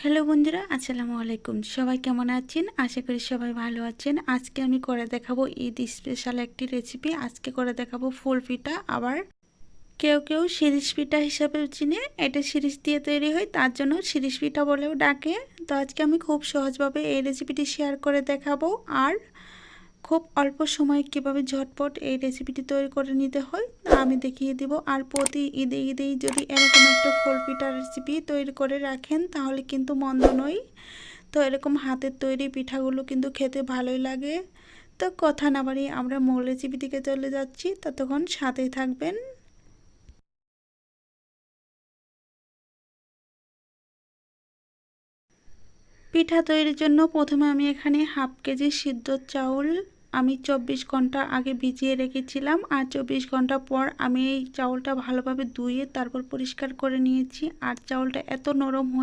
Hello বন্ধুরা, আসসালামু আলাইকুম। সবাই কেমন আছেন? আশা করি সবাই ভালো আছেন। আজকে আমি করে দেখাবো ঈদ স্পেশাল একটি রেসিপি। আজকে করে দেখাবো ফুল পিঠা। আবার কেউ কেউ শিরিষ পিঠা হিসাবেও চিনে। এটা শিরিষ দিয়ে তৈরি হয়, তার জন্য শিরিষ পিঠা বলেও ডাকে। তো আজকে আমি খুব সহজভাবে এই রেসিপিটি শেয়ার করে দেখাবো, আর খুব অল্প সময়ে কীভাবে ঝটপট এই রেসিপিটি তৈরি করে নিতে হয় আমি দেখিয়ে দিব। আর প্রতি ঈদেই যদি এরকম একটা ফুল পিঠার রেসিপি তৈরি করে রাখেন তাহলে কিন্তু মন্দ নয়। তো এরকম হাতের তৈরি পিঠাগুলো কিন্তু খেতে ভালোই লাগে। তো কথা না বাড়িয়ে আমরা মূল রেসিপিটিকে চলে যাচ্ছি, ততক্ষণ সাথেই থাকবেন। পিঠা তৈরির জন্য প্রথমে আমি এখানে হাফ কেজি সিদ্ধ চাউল আমি 24 ঘন্টা আগে ভিজিয়ে রেখেছিলাম, আর 24 ঘন্টা পর আমি এই চাউলটা ভালোভাবে ধুয়ে তারপর পরিষ্কার করে নিয়েছি। আর চাউলটা এত নরম